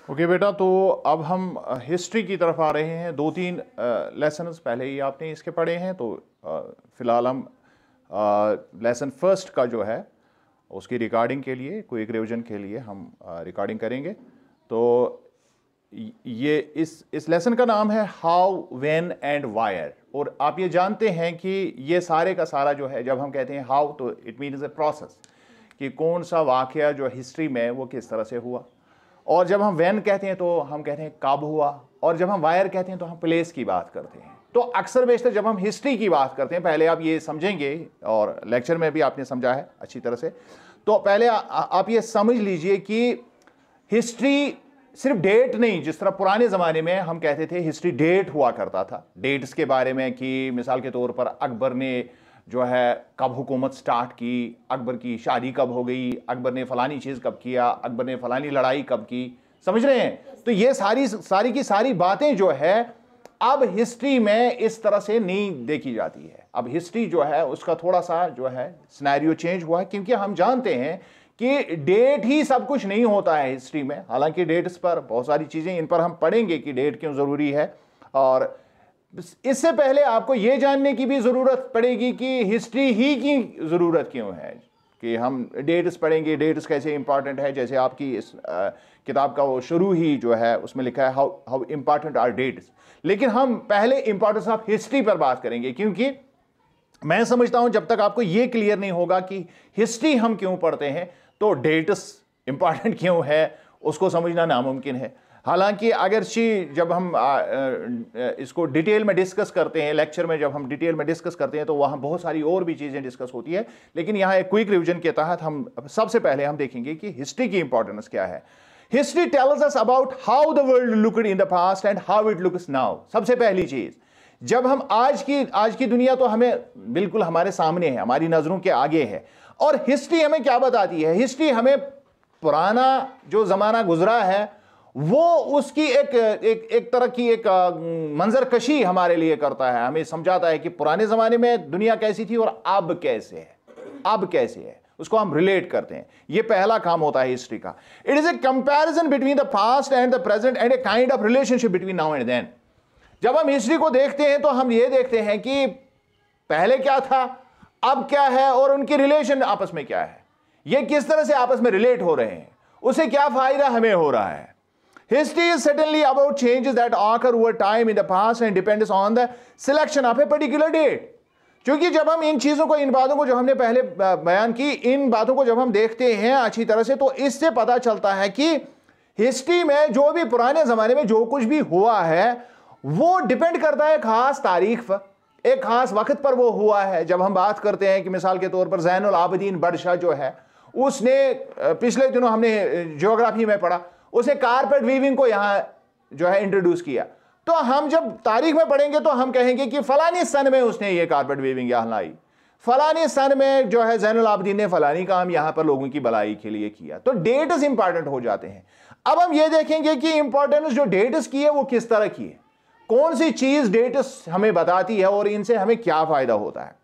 Okay बेटा, तो अब हम हिस्ट्री की तरफ आ रहे हैं। 2-3 लेसन्स पहले ही आपने इसके पढ़े हैं, तो फिलहाल हम लेसन फर्स्ट का जो है उसकी रिकॉर्डिंग के लिए, क्विक रिवीजन के लिए हम रिकॉर्डिंग करेंगे। तो ये इस लेसन का नाम है हाउ, व्हेन एंड वायर। और आप ये जानते हैं कि ये सारे का सारा जो है, जब हम कहते हैं हाउ तो इट मीन्स ए प्रोसेस, कि कौन सा वाकया जो हिस्ट्री में वो किस तरह से हुआ। और जब हम व्हेन कहते हैं तो हम कहते हैं कब हुआ, और जब हम वायर कहते हैं तो हम प्लेस की बात करते हैं। तो अक्सर बेशतर जब हम हिस्ट्री की बात करते हैं, पहले आप ये समझेंगे और लेक्चर में भी आपने समझा है अच्छी तरह से, तो पहले आप ये समझ लीजिए कि हिस्ट्री सिर्फ डेट नहीं, जिस तरह पुराने ज़माने में हम कहते थे हिस्ट्री डेट हुआ करता था, डेट्स के बारे में, कि मिसाल के तौर पर अकबर ने जो है कब हुकूमत स्टार्ट की, अकबर की शादी कब हो गई, अकबर ने फलानी चीज़ कब किया, अकबर ने फलानी लड़ाई कब की, समझ रहे हैं। तो ये सारी की सारी बातें जो है अब हिस्ट्री में इस तरह से नहीं देखी जाती है। अब हिस्ट्री जो है उसका थोड़ा सा जो है सिनेरियो चेंज हुआ है, क्योंकि हम जानते हैं कि डेट ही सब कुछ नहीं होता है हिस्ट्री में। हालांकि डेट्स पर बहुत सारी चीज़ें, इन पर हम पढ़ेंगे कि डेट क्यों ज़रूरी है। और इससे पहले आपको यह जानने की भी ज़रूरत पड़ेगी कि हिस्ट्री ही की ज़रूरत क्यों है, कि हम डेट्स पढ़ेंगे, डेट्स कैसे इंपॉर्टेंट है। जैसे आपकी इस किताब का वो शुरू ही जो है उसमें लिखा है हाउ इंपॉर्टेंट आर डेट्स। लेकिन हम पहले इंपॉर्टेंस ऑफ हिस्ट्री पर बात करेंगे, क्योंकि मैं समझता हूं जब तक आपको यह क्लियर नहीं होगा कि हिस्ट्री हम क्यों पढ़ते हैं, तो डेट्स इंपॉर्टेंट क्यों है उसको समझना नामुमकिन है। हालांकि अगर जब हम इसको डिटेल में डिस्कस करते हैं, लेक्चर में जब हम डिटेल में डिस्कस करते हैं, तो वहाँ बहुत सारी और भी चीज़ें डिस्कस होती है। लेकिन यहाँ एक क्विक रिवीजन के तहत हम सबसे पहले हम देखेंगे कि हिस्ट्री की इंपॉर्टेंस क्या है। History tells us about how the world looked in the past and how it looks now. सबसे पहली चीज़, जब हम आज की दुनिया तो हमें बिल्कुल हमारे सामने है, हमारी नज़रों के आगे है। और हिस्ट्री हमें क्या बताती है? हिस्ट्री हमें पुराना जो ज़माना गुजरा है वो उसकी एक तरह की एक मंजर कशी हमारे लिए करता है, हमें समझाता है कि पुराने ज़माने में दुनिया कैसी थी और अब कैसे है, उसको हम रिलेट करते हैं। ये पहला काम होता है हिस्ट्री का। It is a comparison between the past and the present and a kind of relationship between now and then. जब हम हिस्ट्री को देखते हैं तो हम ये देखते हैं कि पहले क्या था, अब क्या है, और उनके रिलेशन आपस में क्या है, ये किस तरह से आपस में रिलेट हो रहे हैं, उसे क्या फायदा हमें हो रहा है। History is certainly about changes that occur over time in the past and depends on the selection of a particular date। क्योंकि जब हम इन चीज़ों को, इन बातों को जो हमने पहले बयान की, इन बातों को जब हम देखते हैं अच्छी तरह से, तो इससे पता चलता है कि हिस्ट्री में जो भी पुराने ज़माने में जो कुछ भी हुआ है वो डिपेंड करता है खास तारीख पर, एक खास वक्त पर वो हुआ है। जब हम बात करते हैं कि मिसाल के तौर पर ज़ैनुल आबिदीन बडशाह जो है, उसने पिछले दिनों हमने ज्योग्राफी में पढ़ा, उसे कारपेट वीविंग को यहां जो है इंट्रोड्यूस किया। तो हम जब तारीख में पढ़ेंगे तो हम कहेंगे कि फलानी सन में उसने ये कारपेट वीविंग यहां लाई, फलानी सन में जो है ज़ैनुल आबिदीन ने फलानी काम यहां पर लोगों की भलाई के लिए किया। तो डेट्स इंपॉर्टेंट हो जाते हैं। अब हम ये देखेंगे कि इंपॉर्टेंस जो डेट्स की है वो किस तरह की है, कौन सी चीज डेट्स हमें बताती है और इनसे हमें क्या फायदा होता है।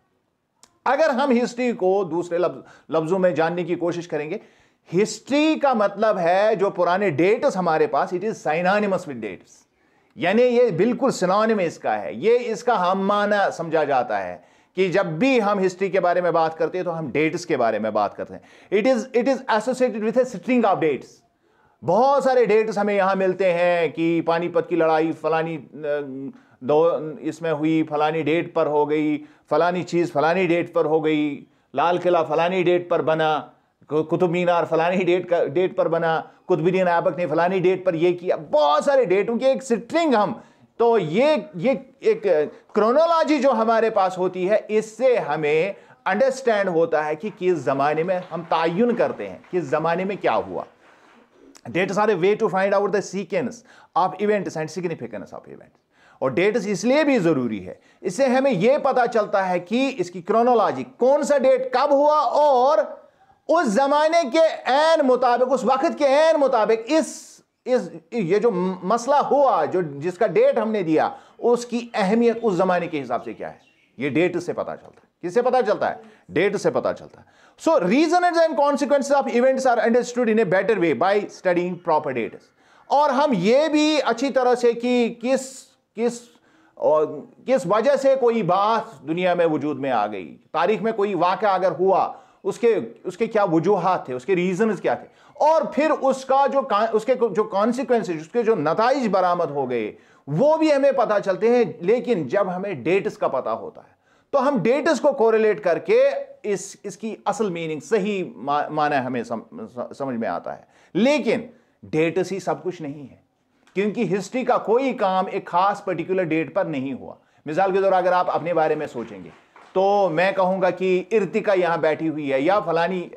अगर हम हिस्ट्री को दूसरे लफ्जों में जानने की कोशिश करेंगे, हिस्ट्री का मतलब है जो पुराने डेट्स हमारे पास, इट इज साइनोनिमस विद डेट्स, यानी ये बिल्कुल सिनोनिमस का है, ये इसका हम माना समझा जाता है कि जब भी हम हिस्ट्री के बारे में बात करते हैं तो हम डेट्स के बारे में बात करते हैं। It is associated with a string of dates. बहुत सारे डेट्स हमें यहां मिलते हैं कि पानीपत की लड़ाई फलानी इसमें हुई, फलानी डेट पर हो गई, फलानी चीज फलानी डेट पर हो गई, लाल किला फलानी डेट पर बना, कुतुब मीनार फलानी डेट पर बना, कुतुबुद्दीन ऐबक ने फलानी डेट पर यह किया। बहुत सारे डेटों की एक स्ट्रिंग हम, तो ये एक क्रोनोलॉजी जो हमारे पास होती है, इससे हमें अंडरस्टैंड होता है कि किस जमाने में हम तायुन करते हैं, किस जमाने में क्या हुआ। Dates are a way to find out the sequence of events and significance of events. और डेट्स इसलिए भी जरूरी है, इससे हमें यह पता चलता है कि इसकी क्रोनोलॉजी, कौन सा डेट कब हुआ, और उस जमाने के ऐन मुताबिक, उस वक्त के ऐन मुताबिक ये जो मसला हुआ, जो जिसका डेट हमने दिया, उसकी अहमियत उस जमाने के हिसाब से क्या है, ये डेट से पता चलता है। किससे पता चलता है? डेट से पता चलता है। So reason and consequences of events are understood in a better way by studying proper dates. और हम ये भी अच्छी तरह से कि किस वजह से कोई बात दुनिया में वजूद में आ गई, तारीख में कोई वाक़या अगर हुआ, उसके क्या वजूहात थे, उसके रीजंस क्या थे, और फिर उसके जो कॉन्सिक्वेंसेज, उसके जो नताइज बरामद हो गए वो भी हमें पता चलते हैं। लेकिन जब हमें डेट्स का पता होता है तो हम डेट्स को कोरिलेट करके इसकी असल मीनिंग, सही माना हमें समझ में आता है। लेकिन डेट्स ही सब कुछ नहीं है, क्योंकि हिस्ट्री का कोई काम एक खास पर्टिकुलर डेट पर नहीं हुआ। मिसाल के तौर अगर आप अपने बारे में सोचेंगे तो मैं कहूंगा कि इर्तिका यहां बैठी हुई है या फलानी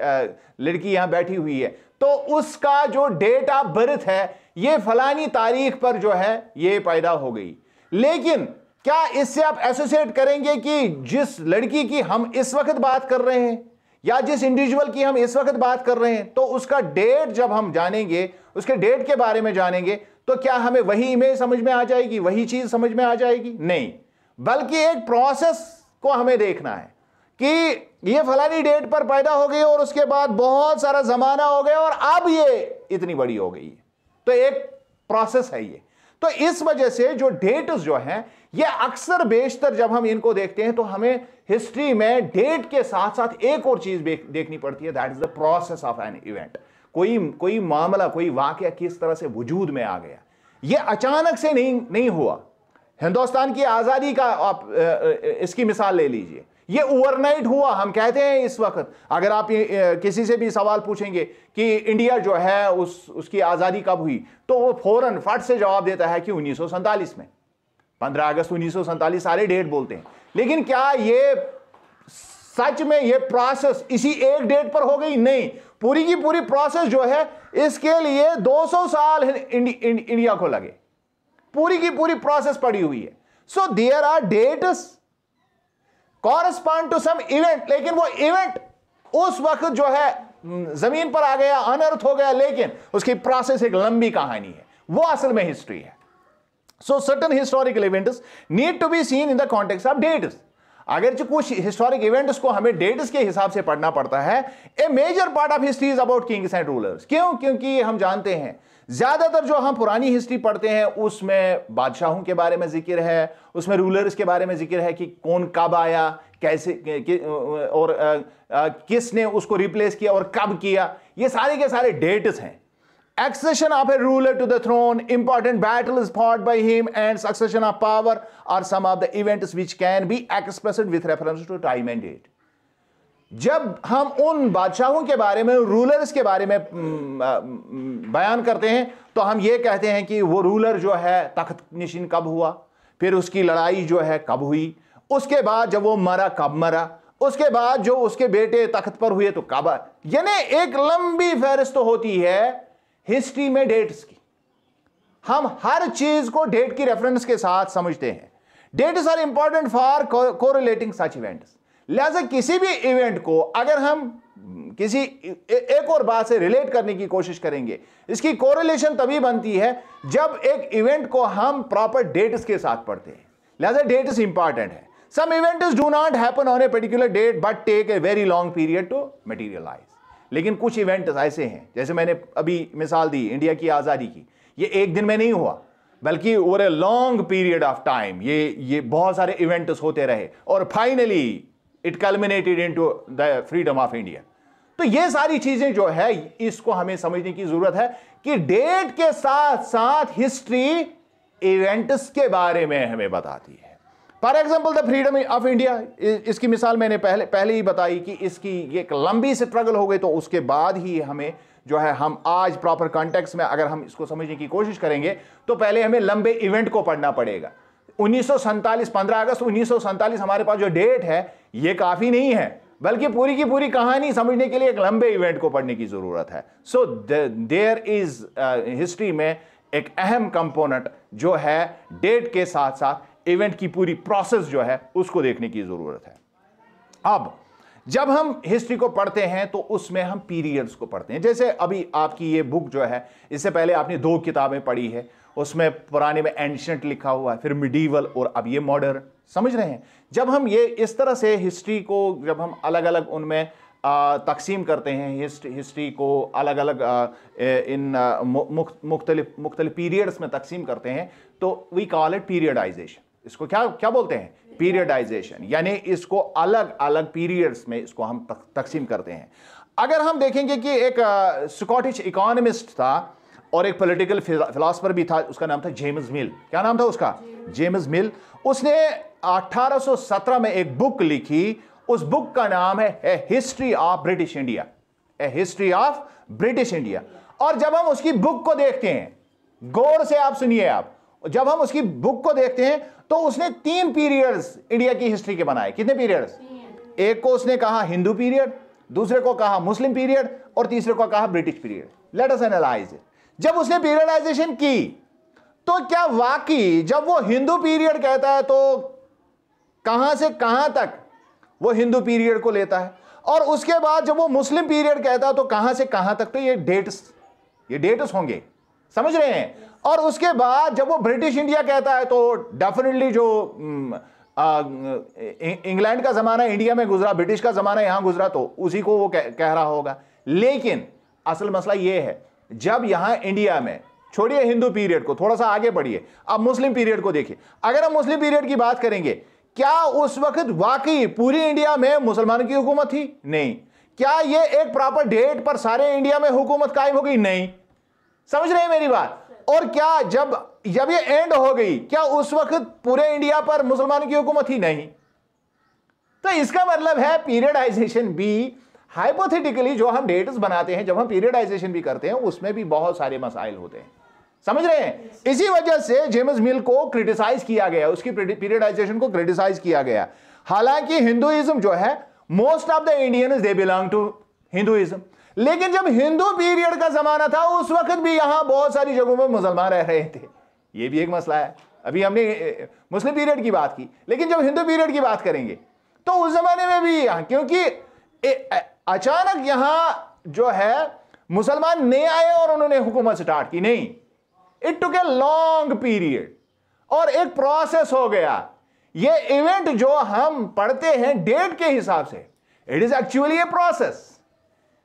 लड़की यहां बैठी हुई है, तो उसका जो डेट ऑफ बर्थ है ये फलानी तारीख पर जो है ये पैदा हो गई। लेकिन क्या इससे आप एसोसिएट करेंगे कि जिस लड़की की हम इस वक्त बात कर रहे हैं या जिस इंडिविजुअल की हम इस वक्त बात कर रहे हैं, तो उसका डेट जब हम जानेंगे, उसके डेट के बारे में जानेंगे, तो क्या हमें वही इमेज समझ में आ जाएगी, वही चीज समझ में आ जाएगी? नहीं, बल्कि एक प्रोसेस को हमें देखना है कि ये फलानी डेट पर पैदा हो गई और उसके बाद बहुत सारा जमाना हो गया और अब ये इतनी बड़ी हो गई है। तो एक प्रोसेस है ये। तो इस वजह से जो डेट्स जो हैं ये अक्सर बेशतर जब हम इनको देखते हैं तो हमें हिस्ट्री में डेट के साथ साथ एक और चीज देखनी पड़ती है, that is the process of an event. कोई मामला, कोई वाकया किस तरह से वजूद में आ गया, ये अचानक से नहीं हुआ। हिंदुस्तान की आजादी का आप इसकी मिसाल ले लीजिए, ये ओवरनाइट हुआ। हम कहते हैं इस वक्त अगर आप किसी से भी सवाल पूछेंगे कि इंडिया जो है उसकी आजादी कब हुई, तो वो फौरन फट से जवाब देता है कि 1947 में, 15 अगस्त 1947, सारे डेट बोलते हैं। लेकिन क्या ये सच में ये प्रोसेस इसी एक डेट पर हो गई? नहीं, पूरी की पूरी प्रोसेस जो है इसके लिए 200 साल इंडिया को लगे, पूरी की पूरी प्रोसेस पड़ी हुई है। So there are dates correspond to some event, लेकिन वो इवेंट उस वक्त जो है जमीन पर आ गया, अनर्थ हो गया, लेकिन उसकी प्रोसेस एक लंबी कहानी है, वो असल में हिस्ट्री है। So certain historical events need to be seen in the context of dates. अगर जो कुछ हिस्टोरिक इवेंट्स को हमें डेट्स के हिसाब से पढ़ना पड़ता है, a major part of history is about kings and rulers. क्यों? क्योंकि हम जानते हैं ज्यादातर जो हम पुरानी हिस्ट्री पढ़ते हैं उसमें बादशाहों के बारे में जिक्र है, उसमें रूलर्स के बारे में जिक्र है कि कौन कब आया, कैसे और किसने उसको रिप्लेस किया और कब किया, ये सारे के सारे डेट्स हैं। Accession of a ruler to the throne, important battles fought by him, and succession of power are some of the events which can be expressed with reference to time and date. जब हम उन बादशाहों के बारे में, rulers के बारे में बयान करते हैं तो हम ये कहते हैं कि वो रूलर जो है तख्त नशीन कब हुआ, फिर उसकी लड़ाई जो है कब हुई, उसके बाद जब वो मरा कब मरा, उसके बाद जो उसके बेटे तख्त पर हुए तो कब। यानी एक लंबी फहरिस्त होती है हिस्ट्री में डेट्स की। हम हर चीज को डेट की रेफरेंस के साथ समझते हैं। Dates are important for correlating such events. लिहाजा किसी भी इवेंट को अगर हम किसी एक और बात से रिलेट करने की कोशिश करेंगे, इसकी कोरिलेशन तभी बनती है जब एक इवेंट को हम प्रॉपर डेट्स के साथ पढ़ते हैं। लिहाजा डेट्स इंपॉर्टेंट है। Some events do not happen on a particular date but take a very long period to materialise. लेकिन कुछ इवेंट्स ऐसे हैं, जैसे मैंने अभी मिसाल दी इंडिया की आज़ादी की, ये एक दिन में नहीं हुआ बल्कि over a long period of time ये बहुत सारे इवेंट्स होते रहे और finally it culminated into the freedom of India. तो ये सारी चीजें जो है इसको हमें समझने की जरूरत है कि डेट के साथ साथ हिस्ट्री इवेंट्स के बारे में हमें बताती है। For example the freedom of India, इसकी मिसाल मैंने पहले ही बताई कि इसकी एक लंबी स्ट्रगल हो गई, तो उसके बाद ही हमें जो है हम आज प्रॉपर कॉन्टेक्स्ट में अगर हम इसको समझने की कोशिश करेंगे तो पहले हमें लंबे इवेंट को पढ़ना पड़ेगा। 1947, 15 अगस्त 1947 हमारे पास जो डेट है ये काफी नहीं है, बल्कि पूरी की पूरी कहानी समझने के लिए एक लंबे इवेंट को पढ़ने की जरूरत है। सो देयर इज हिस्ट्री में एक अहम कंपोनेंट जो है डेट के साथ साथ इवेंट की पूरी प्रोसेस जो है उसको देखने की जरूरत है। अब जब हम हिस्ट्री को पढ़ते हैं तो उसमें हम पीरियड्स को पढ़ते हैं। जैसे अभी आपकी ये बुक जो है, इससे पहले आपने 2 किताबें पढ़ी है, उसमें पुराने में एंशिएंट लिखा हुआ है, फिर मिडीवल और अब ये मॉडर्न। समझ रहे हैं? जब हम ये इस तरह से हिस्ट्री को जब हम अलग अलग उनमें तकसीम करते हैं हिस्ट्री को, अलग अलग इन मुख्तलिफ पीरियड्स में तकसीम करते हैं, तो वी कॉल इट पीरियडाइजेशन। इसको क्या क्या बोलते हैं? पीरियडाइजेशन, यानी इसको अलग अलग पीरियड्स में इसको हम तकसीम करते हैं। अगर हम देखेंगे कि एक स्कॉटिश इकोनॉमिस्ट था और एक पॉलिटिकल फिलोसफर भी था, उसका नाम था जेम्स मिल। क्या नाम था उसका? जेम्स मिल। उसने 1817 में एक बुक लिखी, उस बुक का नाम है a history of British India, a history of British India. और जब हम उसकी बुक को देखते हैं, गौर से आप सुनिए, आप जब हम उसकी बुक को देखते हैं तो उसने 3 पीरियड्स इंडिया की हिस्ट्री के बनाए। कितने पीरियड्स? एक को उसने कहा हिंदू पीरियड, दूसरे को कहा मुस्लिम पीरियड, और तीसरे को कहा British period. Let us analyse it. जब उसने पीरियडाइजेशन की तो क्या वाकई जब वो हिंदू पीरियड कहता है तो कहां से कहां तक वो हिंदू पीरियड को लेता है, और उसके बाद जब वो मुस्लिम पीरियड कहता है तो कहां से कहां तक? तो ये डेट्स होंगे, समझ रहे हैं? और उसके बाद जब वो ब्रिटिश इंडिया कहता है तो डेफिनेटली जो इंग्लैंड का जमाना इंडिया में गुजरा, ब्रिटिश का जमाना यहां गुजरा, तो उसी को वो कह रहा होगा। लेकिन असल मसला ये है, जब यहां इंडिया में, छोड़िए हिंदू पीरियड को, थोड़ा सा आगे बढ़िए, अब मुस्लिम पीरियड को देखिए। अगर हम मुस्लिम पीरियड की बात करेंगे, क्या उस वक्त वाकई पूरी इंडिया में मुसलमानों की हुकूमत थी? नहीं। क्या ये एक प्रॉपर डेट पर सारे इंडिया में हुकूमत कायम हो गई? नहीं। समझ रहे हैं मेरी बात? और क्या जब ये एंड हो गई, क्या उस वक्त पूरे इंडिया पर मुसलमानों की हुकूमत थी? नहीं। तो इसका मतलब है पीरियडाइजेशन भी हाइपोथेटिकली जो हम डेट्स बनाते हैं, जब हम पीरियडाइजेशन भी करते हैं, उसमें भी बहुत सारे मसाइल होते हैं। समझ रहे हैं? इसी वजह से जेम्स मिल को क्रिटिसाइज किया गया, उसकी पीरियडाइजेशन को क्रिटिसाइज किया गया। हालांकि हिंदुइज्म जो है, most of the Indians they belong to Hinduism, लेकिन जब हिंदू पीरियड का जमाना था उस वक्त भी यहां बहुत सारी जगहों में मुसलमान रह रहे थे। यह भी एक मसला है। अभी हमने मुस्लिम पीरियड की बात की, लेकिन जब हिंदू पीरियड की बात करेंगे तो उस जमाने में भी यहां, क्योंकि अचानक यहां जो है मुसलमान नहीं आए और उन्होंने हुकूमत स्टार्ट की, नहीं। It took a long period और एक प्रोसेस हो गया। ये इवेंट जो हम पढ़ते हैं डेट के हिसाब से, it is actually a process.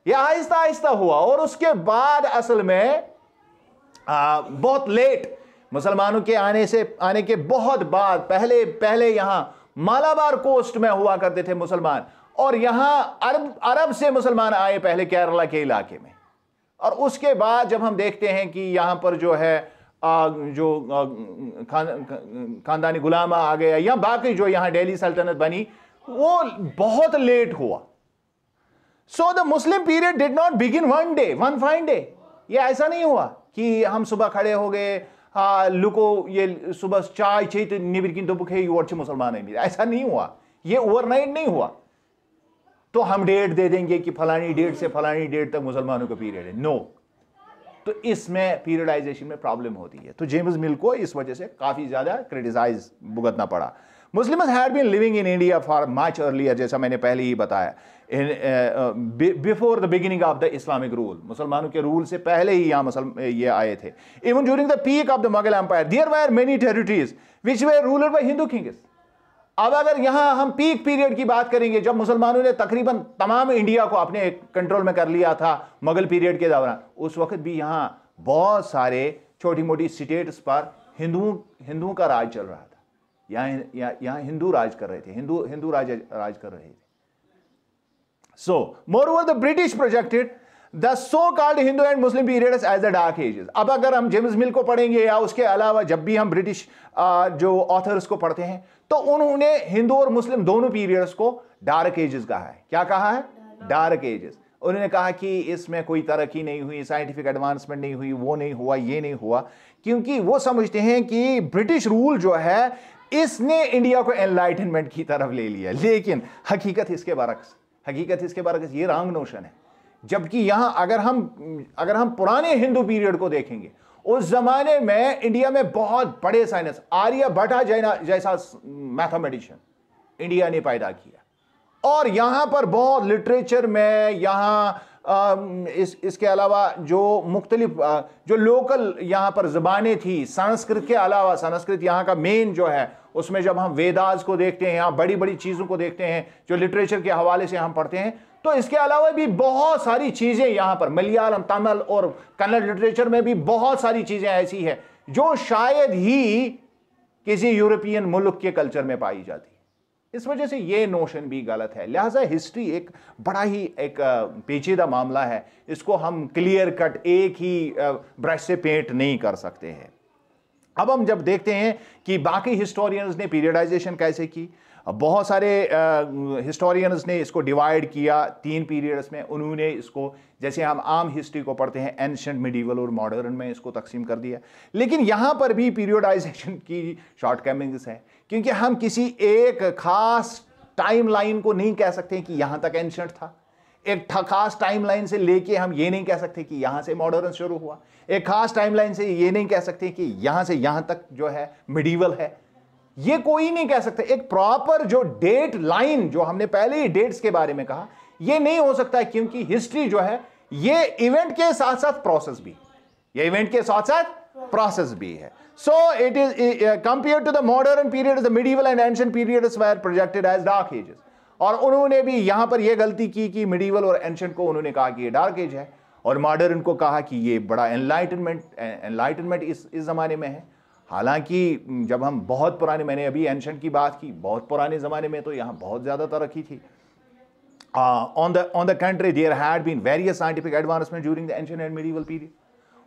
ये आहिस्ता आहिस्ता हुआ और उसके बाद असल में बहुत लेट, मुसलमानों के आने के बहुत बाद, पहले यहां मालाबार कोस्ट में हुआ करते थे मुसलमान, और यहां अरब से मुसलमान आए पहले केरला के इलाके में। और उसके बाद जब हम देखते हैं कि यहां पर जो है खानदानी गुलामा आ गया, या बाकी जो यहां दिल्ली सल्तनत बनी, वो बहुत लेट हुआ। So the Muslim period did not begin one fine day. ये ऐसा नहीं हुआ कि हम सुबह खड़े हो गए, लुको ये सुबह चाय चाहिए तो निबिरकिन तो बुखे मुसलमान है, ऐसा नहीं हुआ। ये ओवरनाइट नहीं हुआ तो हम डेट दे देंगे कि फलानी डेट से फलानी डेट तक मुसलमानों का पीरियड है। नो। तो इसमें पीरियडाइजेशन में प्रॉब्लम होती है। तो जेम्स मिल को इस वजह से काफी ज्यादा क्रिटिसाइज भुगतना पड़ा। Muslims had been living in India for much earlier, जैसा मैंने पहले ही बताया, before the beginning of the Islamic rule. मुसलमानों के रूल से पहले ही यहाँ ये आए थे। Even during the peak of the Mughal empire there were many territories which were ruled by Hindu kings. अब अगर यहां हम पीक पीरियड की बात करेंगे, जब मुसलमानों ने तकरीबन तमाम इंडिया को अपने कंट्रोल में कर लिया था मुगल पीरियड के दौरान, उस वक्त भी यहां बहुत सारे छोटी मोटी स्टेट्स पर हिंदुओं का राज चल रहा था। यहां हिंदू राज कर रहे थे, हिंदू राज कर रहे थे। So moreover the British projected the so called Hindu and Muslim periods as the dark ages. अब अगर हम जेम्स मिल को पढ़ेंगे या उसके अलावा जब भी हम ब्रिटिश जो ऑथर्स को पढ़ते हैं, तो उन्होंने हिंदू और मुस्लिम दोनों पीरियड्स को डार्क एजेस कहा है। क्या कहा है? Dark ages. उन्होंने कहा कि इसमें कोई तरक्की नहीं हुई, साइंटिफिक एडवांसमेंट नहीं हुई, वो नहीं हुआ, ये नहीं हुआ, क्योंकि वो समझते हैं कि ब्रिटिश रूल जो है इसने इंडिया को एनलाइटनमेंट की तरफ ले लिया। लेकिन हकीकत इसके बरक्स ये रॉन्ग नोशन है। जबकि यहां अगर हम पुराने हिंदू पीरियड को देखेंगे, उस जमाने में इंडिया में बहुत बड़े साइंस, आर्यभट्ट जैसा मैथमेटिशियन इंडिया ने पैदा किया, और यहां पर बहुत लिटरेचर में इसके अलावा जो मुख्तलिफ जो लोकल यहां पर ज़बानें थी, संस्कृत के अलावा, संस्कृत यहां का मेन जो है, उसमें जब हम वेदास को देखते हैं, यहाँ बड़ी बड़ी चीज़ों को देखते हैं जो लिटरेचर के हवाले से हम पढ़ते हैं, तो इसके अलावा भी बहुत सारी चीजें यहां पर मलयालम, तमिल और कन्नड़ लिटरेचर में भी बहुत सारी चीजें ऐसी है जो शायद ही किसी यूरोपियन मुल्क के कल्चर में पाई जाती है। इस वजह से ये नोशन भी गलत है। लिहाजा हिस्ट्री एक बड़ा ही एक पेचीदा मामला है, इसको हम क्लियर कट एक ही ब्रश से पेंट नहीं कर सकते हैं। अब हम जब देखते हैं कि बाकी हिस्टोरियंस ने पीरियडाइजेशन कैसे की, बहुत सारे हिस्टोरियंस ने इसको डिवाइड किया 3 पीरियड्स में। उन्होंने इसको, जैसे हम आम हिस्ट्री को पढ़ते हैं, एंशिएंट, मिडीवल और मॉडर्न में इसको तकसीम कर दिया। लेकिन यहां पर भी पीरियडाइजेशन की शॉर्टकमिंग्स है, क्योंकि हम किसी एक खास टाइमलाइन को नहीं कह सकते कि यहां तक एंशिएंट था। एक खास टाइमलाइन से लेके हम ये नहीं कह सकते कि यहां से मॉडर्न शुरू हुआ। एक खास टाइमलाइन से ये नहीं कह सकते कि यहां से यहां तक जो है मिडीवल है। ये कोई नहीं कह सकता। एक प्रॉपर जो डेट लाइन, जो हमने पहले ही डेट्स के बारे में कहा, ये नहीं हो सकता है, क्योंकि हिस्ट्री जो है ये इवेंट के साथ साथ प्रोसेस भी, ये इवेंट के साथ साथ प्रोसेस भी है। So it is compare to the modern period, the medieval and ancient periods were projected as dark ages. और उन्होंने भी यहां पर यह गलती की कि मिडीवल और एंशिएंट को उन्होंने कहा कि ये डार्क एज है, और मॉडर्न को कहा कि ये बड़ा एनलाइटनमेंट इस जमाने में है। हालांकि जब हम बहुत पुराने, मैंने अभी एंशिएंट की बात की, बहुत पुराने ज़माने में तो यहाँ बहुत ज़्यादा तरक्की थी। On the country there had been various scientific advancement during the ancient and medieval period.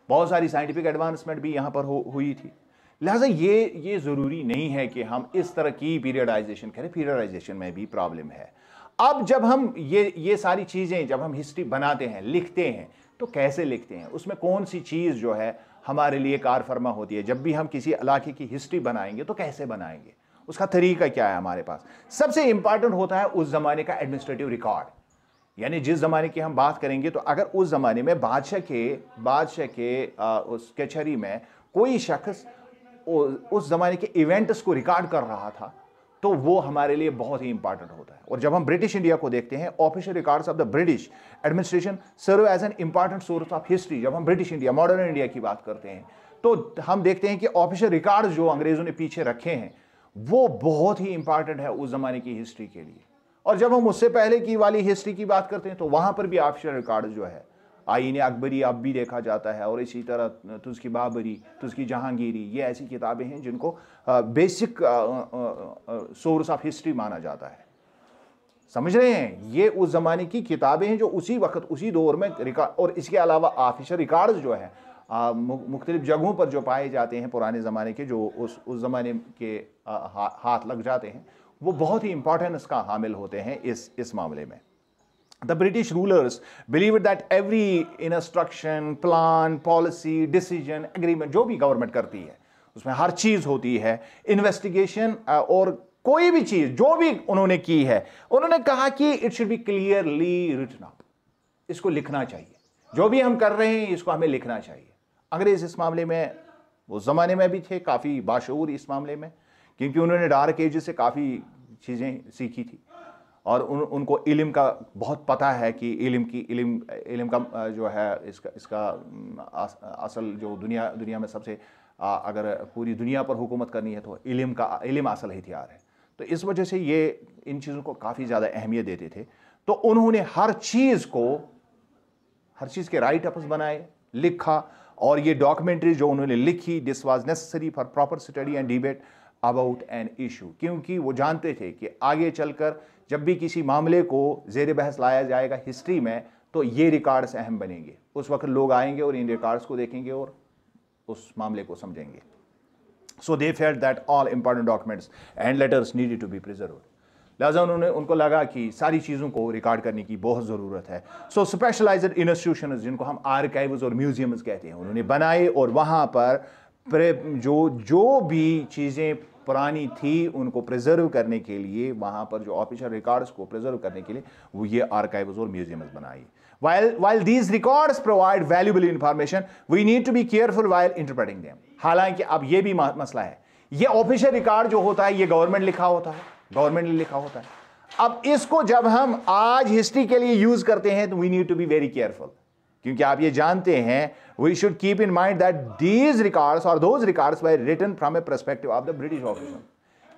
बहुत सारी साइंटिफिक एडवांसमेंट भी यहाँ पर हुई थी। लिहाजा ये ज़रूरी नहीं है कि हम इस तरह की पीरियडाइजेशन करें। पीरियडाइजेशन में भी प्रॉब्लम है। अब जब हम ये सारी चीज़ें, जब हम हिस्ट्री बनाते हैं, लिखते हैं, तो कैसे लिखते हैं, उसमें कौन सी चीज़ जो है हमारे लिए कार फरमा होती है। जब भी हम किसी इलाके की हिस्ट्री बनाएंगे तो कैसे बनाएंगे, उसका तरीका क्या है हमारे पास। सबसे इंपॉर्टेंट होता है उस जमाने का एडमिनिस्ट्रेटिव रिकॉर्ड, यानी जिस जमाने की हम बात करेंगे, तो अगर उस जमाने में बादशाह के उस कचहरी में कोई शख्स उस जमाने के इवेंट्स को रिकॉर्ड कर रहा था, तो वो हमारे लिए बहुत ही इंपॉर्टेंट होता है। और जब हम ब्रिटिश इंडिया को देखते हैं, official records of the British administration serve as an important source of history. जब हम ब्रिटिश इंडिया, मॉडर्न इंडिया की बात करते हैं, तो हम देखते हैं कि ऑफिशियल रिकॉर्ड्स जो अंग्रेजों ने पीछे रखे हैं, वो बहुत ही इंपॉर्टेंट है उस जमाने की हिस्ट्री के लिए। और जब हम उससे पहले की वाली हिस्ट्री की बात करते हैं, तो वहां पर भी ऑफिशियल रिकॉर्ड जो है, आईन अकबरी अब भी देखा जाता है, और इसी तरह तुज़की बाबरी, तुज़की जहांगीरी, ये ऐसी किताबें हैं जिनको बेसिक सोर्स ऑफ हिस्ट्री माना जाता है। समझ रहे हैं, ये उस ज़माने की किताबें हैं जो उसी वक्त, उसी दौर में रिकॉर्ड। और इसके अलावा ऑफिशियल रिकॉर्ड्स जो है मुख्तलिफ जगहों पर जो पाए जाते हैं पुराने ज़माने के, जो उस ज़माने के हाथ लग जाते हैं, वो बहुत ही इंपॉर्टेंस का हामिल होते हैं इस मामले में। The British rulers believed that every instruction, plan, policy, decision, agreement जो भी गवर्नमेंट करती है, उसमें हर चीज होती है। इन्वेस्टिगेशन और कोई भी चीज जो भी उन्होंने की है, उन्होंने कहा कि it should be clearly written up, इसको लिखना चाहिए। जो भी हम कर रहे हैं इसको हमें लिखना चाहिए। अंग्रेज इस मामले में उस जमाने में भी थे काफी बाशऊर इस मामले में, क्योंकि उन्होंने डार्क एज से काफी चीजें सीखी थी, और उनको इल्म का बहुत पता है कि इल्म का जो है इसका असल जो दुनिया में सबसे अगर पूरी दुनिया पर हुकूमत करनी है तो इल्म असल हथियार है। तो इस वजह से ये इन चीज़ों को काफ़ी ज़्यादा अहमियत देते थे। तो उन्होंने हर चीज़ के राइट अप्स बनाए, लिखा, और ये डॉक्यूमेंट्री जो उन्होंने लिखी, this was necessary for proper study and debate about an issue, क्योंकि वो जानते थे कि आगे चलकर जब भी किसी मामले को ज़ेर बहस लाया जाएगा हिस्ट्री में, तो ये रिकॉर्ड्स अहम बनेंगे। उस वक्त लोग आएंगे और इन रिकॉर्ड्स को देखेंगे और उस मामले को समझेंगे। So they felt that all important documents and letters needed to be preserved. लिहाजा उनको लगा कि सारी चीज़ों को रिकॉर्ड करने की बहुत ज़रूरत है। सो स्पेशलाइज्ड इंस्टीट्यूशंस, जिनको हम आर्काइव्स और म्यूजियम्स कहते हैं, उन्होंने बनाए, और वहाँ पर जो भी चीज़ें पुरानी थी उनको प्रिजर्व करने के लिए, वहाँ पर जो ऑफिशियल रिकॉर्ड्स को प्रिजर्व करने के लिए वो ये आर्काइव्स और म्यूजियम्स बनाई। While these records provide valuable information, we need to be careful while interpreting them. हालांकि अब ये भी मसला है, ये ऑफिशियल रिकॉर्ड जो होता है ये गवर्नमेंट लिखा होता है, गवर्नमेंट ने लिखा होता है। अब इसको जब हम आज हिस्ट्री के लिए यूज करते हैं तो we need to be very careful, क्योंकि आप ये जानते हैं, we should keep in mind that these records और those records were written from a perspective of the British officer.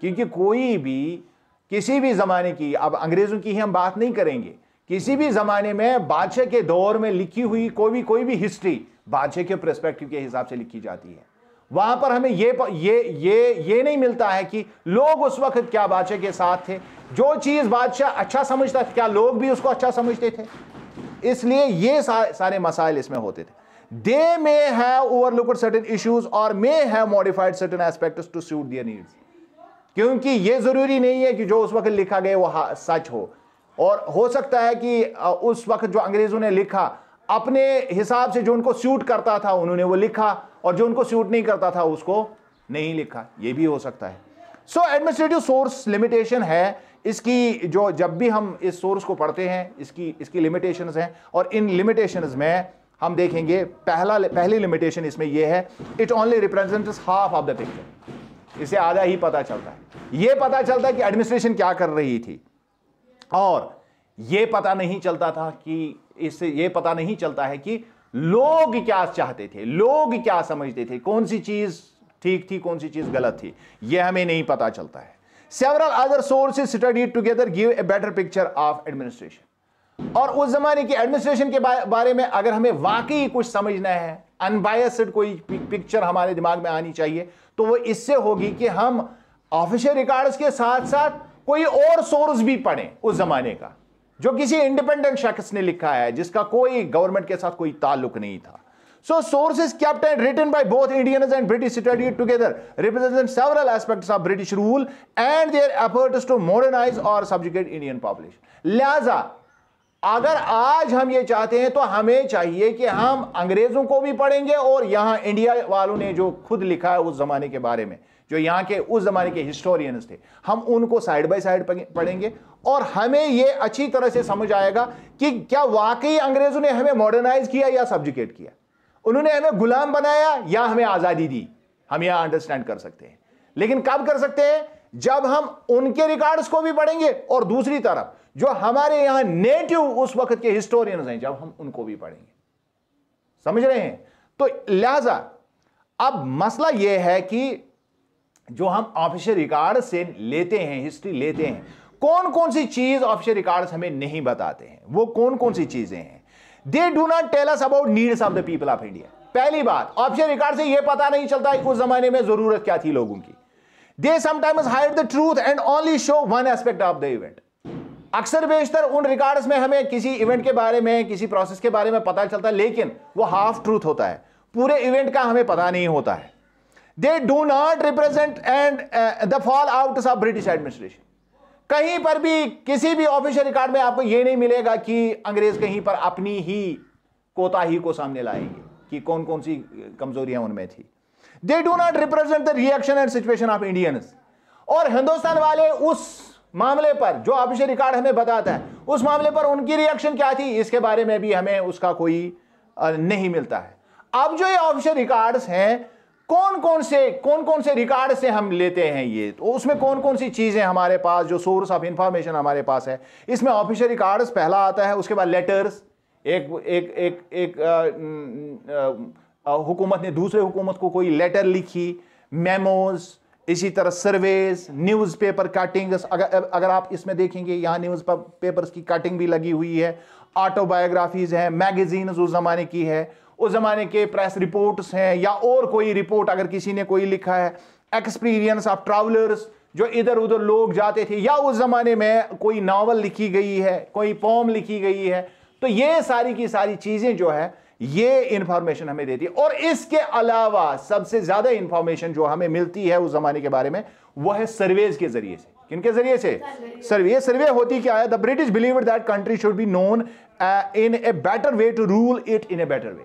क्योंकि कोई भी किसी भी जमाने की, अब अंग्रेजों की ही हम बात नहीं करेंगे, किसी भी जमाने में बादशाह के दौर में लिखी हुई कोई भी हिस्ट्री बादशाह के पर्सपेक्टिव के हिसाब से लिखी जाती है। वहां पर हमें ये नहीं मिलता है कि लोग उस वक्त क्या बादशाह के साथ थे, जो चीज बादशाह अच्छा समझता था क्या लोग भी उसको अच्छा समझते थे। इसलिए ये सारे मसाइल इसमें होते थे। They may have overlooked certain issues और may have modified certain aspects to suit their needs, क्योंकि ये जरूरी नहीं है कि जो उस वक्त लिखा गया वो सच हो, और हो सकता है कि उस वक्त जो अंग्रेजों ने लिखा अपने हिसाब से जो उनको सूट करता था उन्होंने वो लिखा, और जो उनको सूट नहीं करता था उसको नहीं लिखा, ये भी हो सकता है। सो एडमिनिस्ट्रेटिव सोर्स लिमिटेशन है इसकी, जो जब भी हम इस सोर्स को पढ़ते हैं इसकी लिमिटेशंस हैं, और इन लिमिटेशंस में हम देखेंगे पहली लिमिटेशन इसमें यह है, it only represents half of the picture. इसे आधा ही पता चलता है। यह पता चलता है कि एडमिनिस्ट्रेशन क्या कर रही थी, और यह पता नहीं चलता था कि इससे यह पता नहीं चलता है कि लोग क्या चाहते थे, लोग क्या समझते थे, कौन सी चीज ठीक थी कौन सी चीज गलत थी, यह हमें नहीं पता चलता है। Several other sources studied together give a better picture of administration. और उस जमाने की एडमिनिस्ट्रेशन के बारे में अगर हमें वाकई कुछ समझना है, अनबायस्ड कोई पिक्चर हमारे दिमाग में आनी चाहिए, तो वो इससे होगी कि हम ऑफिशियल रिकॉर्ड्स के साथ साथ कोई और सोर्स भी पढ़ें उस जमाने का, जो किसी इंडिपेंडेंट शख्स ने लिखा है, जिसका कोई गवर्नमेंट के साथ कोई ताल्लुक नहीं था। So sources kept and written by both Indians and British studied together represent several aspects of British rule and their efforts to modernize or subjugate Indian population. लिहाजा अगर आज हम ये चाहते हैं तो हमें चाहिए कि हम अंग्रेजों को भी पढ़ेंगे और यहाँ इंडिया वालों ने जो खुद लिखा है उस जमाने के बारे में, जो यहाँ के उस जमाने के हिस्टोरियंस थे, हम उनको साइड बाय साइड पढ़ेंगे, और हमें ये अच्छी तरह से समझ आएगा कि क्या वाकई अंग्रेजों ने हमें मॉडर्नाइज किया या सब्जुकेट किया, उन्होंने हमें गुलाम बनाया या हमें आजादी दी। हम यह अंडरस्टैंड कर सकते हैं, लेकिन कब कर सकते हैं? जब हम उनके रिकॉर्ड्स को भी पढ़ेंगे और दूसरी तरफ जो हमारे यहां नेटिव उस वक्त के हिस्टोरियंस हैं, जब हम उनको भी पढ़ेंगे। समझ रहे हैं? तो लिहाजा अब मसला यह है कि जो हम ऑफिशियल रिकॉर्ड से लेते हैं, हिस्ट्री लेते हैं, कौन कौन सी चीज ऑफिशियल रिकॉर्ड्स हमें नहीं बताते हैं, वो कौन कौन सी चीजें हैं। They do not tell us about needs of the people of India. पहली बात, ऑफिशियल रिकॉर्ड से यह पता नहीं चलता है उस जमाने में जरूरत क्या थी लोगों की। They sometimes hide the truth and only show one aspect of the event. अक्सर बेशतर उन रिकॉर्ड्स में हमें किसी इवेंट के बारे में, किसी प्रोसेस के बारे में पता चलता है, लेकिन वो हाफ ट्रूथ होता है, पूरे इवेंट का हमें पता नहीं होता है। They do not represent and the fallout of British administration. कहीं पर भी किसी भी ऑफिशियल रिकॉर्ड में आपको यह नहीं मिलेगा कि अंग्रेज कहीं पर अपनी ही कोताही को सामने लाएंगे कि कौन कौन सी कमजोरियां उनमें थी। They do not represent the reaction and situation of Indians. और हिंदुस्तान वाले उस मामले पर जो ऑफिशियल रिकॉर्ड हमें बताता है, उस मामले पर उनकी रिएक्शन क्या थी, इसके बारे में भी हमें उसका कोई नहीं मिलता है। अब जो ये ऑफिशियल रिकॉर्ड्स हैं, कौन कौन से रिकॉर्ड से हम लेते हैं, ये तो उसमें कौन कौन सी चीजें हमारे पास, जो सोर्स ऑफ इंफॉर्मेशन हमारे पास है, इसमें ऑफिशियल रिकॉर्ड्स पहला आता है, उसके बाद लेटर्स, एक हुकूमत ने दूसरे हुकूमत को कोई लेटर लिखी, मेमोज, इसी तरह सर्वेज, न्यूज़पेपर कटिंग्स, अगर आप इसमें देखेंगे यहाँ न्यूज़ पेपर्स की कटिंग भी लगी हुई है, ऑटोबायोग्राफीज हैं, मैगजीन्स उस जमाने की है, उस जमाने के प्रेस रिपोर्ट्स हैं, या और कोई रिपोर्ट अगर किसी ने कोई लिखा है, एक्सपीरियंस ऑफ ट्रैवलर्स, जो इधर उधर लोग जाते थे, या उस जमाने में कोई नावल लिखी गई है, कोई पोम लिखी गई है। तो ये सारी की सारी चीजें जो है ये इंफॉर्मेशन हमें देती है। और इसके अलावा सबसे ज्यादा इंफॉर्मेशन जो हमें मिलती है उस जमाने के बारे में, वह है सर्वेज के जरिए से। किनके जरिए से? सर्वे होती क्या है? The British believed that country should be known in a better way to rule it in a better way.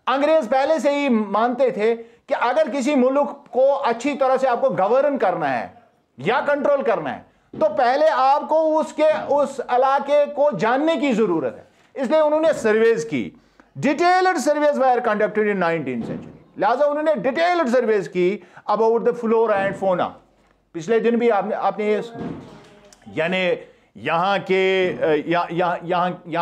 अंग्रेज पहले से ही मानते थे कि अगर किसी मुल्क को अच्छी तरह से आपको गवर्न करना है या कंट्रोल करना है, तो पहले आपको उस इलाके को जानने की जरूरत है। इसलिए उन्होंने सर्वेज की। Detailed surveys were conducted in 19th century. लिहाजा उन्होंने डिटेल्ड सर्वेज की about the flora and fauna. पिछले दिन भी आपने यानी यहाँ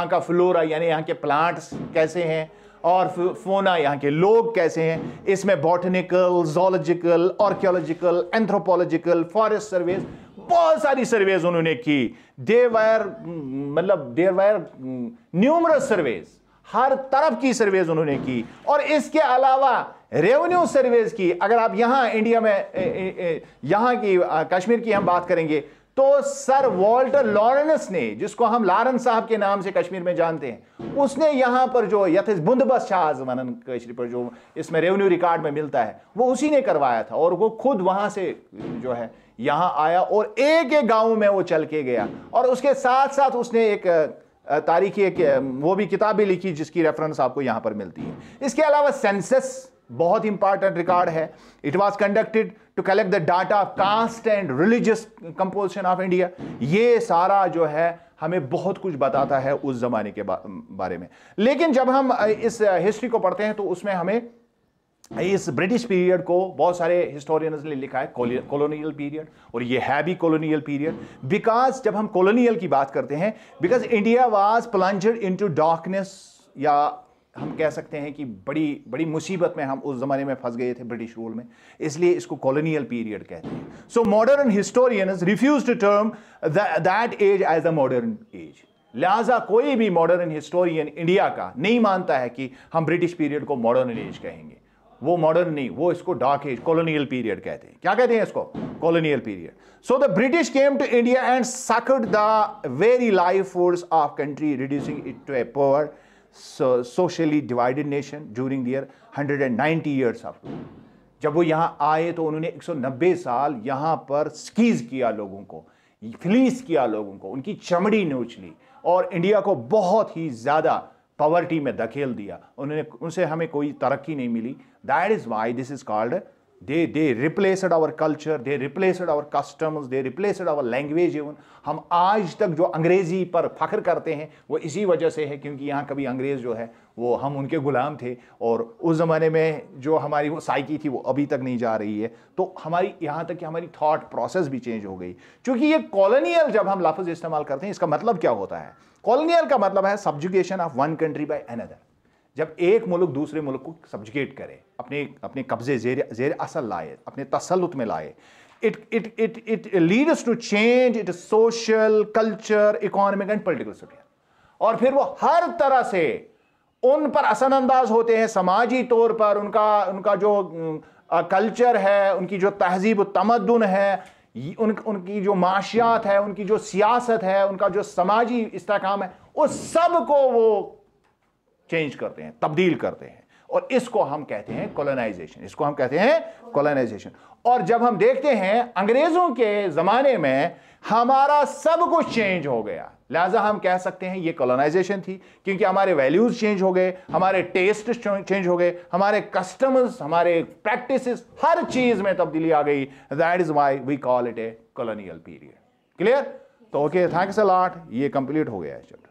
का फ्लोरा यानी यहाँ के प्लांट्स कैसे हैं, और फोना यहाँ के लोग कैसे हैं, इसमें botanical, zoological, archaeological, anthropological, forest surveys, बहुत सारी सर्वेज उन्होंने की। देयर वर न्यूमरस सर्वेज, हर तरफ की सर्वेज उन्होंने की। और इसके अलावा रेवेन्यू सर्वेज की। अगर आप यहां इंडिया में यहां की कश्मीर की हम बात करेंगे तो सर वॉल्टर लॉरेंस ने, जिसको हम लॉरेंस साहब के नाम से कश्मीर में जानते हैं, उसने यहां पर जो यथ बुंदबस्त वनन कश्मीर पर जो इसमें रेवेन्यू रिकॉर्ड में मिलता है वो उसी ने करवाया था। और वो खुद वहां से जो है यहां आया और एक एक गांव में वो चल के गया। और उसके साथ साथ उसने एक तारीखी एक वो भी किताब भी लिखी जिसकी रेफरेंस आपको यहां पर मिलती है। इसके अलावा सेंसस बहुत इंपॉर्टेंट रिकॉर्ड है। It was conducted to collect the data of caste and religious composition of India. ये सारा जो है हमें बहुत कुछ बताता है उस जमाने के बारे में। लेकिन जब हम इस हिस्ट्री को पढ़ते हैं तो उसमें हमें इस ब्रिटिश पीरियड को बहुत सारे हिस्टोरियंस ने लिखा है कॉलोनियल पीरियड, और ये है भी कॉलोनियल पीरियड। बिकॉज जब हम कॉलोनियल की बात करते हैं, because India was plunged into darkness, या हम कह सकते हैं कि बड़ी बड़ी मुसीबत में हम उस जमाने में फंस गए थे ब्रिटिश रूल में, इसलिए इसको कॉलोनियल पीरियड कहते हैं। So modern historians refuse to term that as as the modern age. लिहाजा कोई भी मॉडर्न हिस्टोरियन इंडिया का नहीं मानता है कि हम ब्रिटिश पीरियड को मॉडर्न एज कहेंगे। वो मॉडर्न नहीं, वो इसको डार्क एज, कॉलोनियल पीरियड कहते हैं। क्या कहते हैं इसको? Colonial period. So the British came to India and sucked the very life force of country, reducing it to a poor socially divided nation during their 190 years of rule. जब वो यहां आए तो उन्होंने 190 साल यहां पर स्कीज किया लोगों को, फ्लीस किया लोगों को, उनकी चमड़ी नोच ली और इंडिया को बहुत ही ज्यादा पॉवर्टी में धकेल दिया। उनसे हमें कोई तरक्की नहीं मिली। That is why this is called they replaced our culture, they replaced our customs, they replaced our language even। हम आज तक जो अंग्रेजी पर फख्र करते हैं वो इसी वजह से है क्योंकि यहाँ कभी अंग्रेज जो है वो हम उनके गुलाम थे, और उस ज़माने में जो हमारी वो साइकी थी वो अभी तक नहीं जा रही है। तो हमारी यहाँ तक कि हमारी थॉट प्रोसेस भी चेंज हो गई। क्योंकि ये कॉलोनियल जब हम लफ्ज़ इस्तेमाल करते हैं, इसका मतलब क्या होता है? कॉलोनियल का मतलब है subjugation of one country by another. जब एक मुल्क दूसरे मुल्क को सब्जुगेट करे, अपने कब्जे जेर असल लाए, अपने तसल्लुत में लाए, it leads to change it social, culture, economic and political sphere. और फिर वो हर तरह से उन पर असरअंदाज होते हैं समाजी तौर पर। उनका जो कल्चर है, उनकी जो तहजीब तमद्दुन है, उनकी जो माशियात है, उनकी जो सियासत है, उनका जो समाजी इस्तेहकाम है, उस सब को वो चेंज करते हैं, तब्दील करते हैं। और इसको हम कहते हैं कॉलोनाइजेशन, इसको हम कहते हैं कॉलोनाइजेशन। और जब हम देखते हैं अंग्रेजों के जमाने में हमारा सब कुछ चेंज हो गया, लिहाजा हम कह सकते हैं ये कॉलोनाइजेशन थी, क्योंकि हमारे वैल्यूज चेंज हो गए, हमारे टेस्ट चेंज हो गए, हमारे कस्टम्स, हमारे प्रैक्टिसेस, हर चीज में तब्दीली आ गई। That is why we call it a colonial period. Clear? तो ओके, थैंक्स अ लॉट। ये कंप्लीट हो गया है चैप्टर।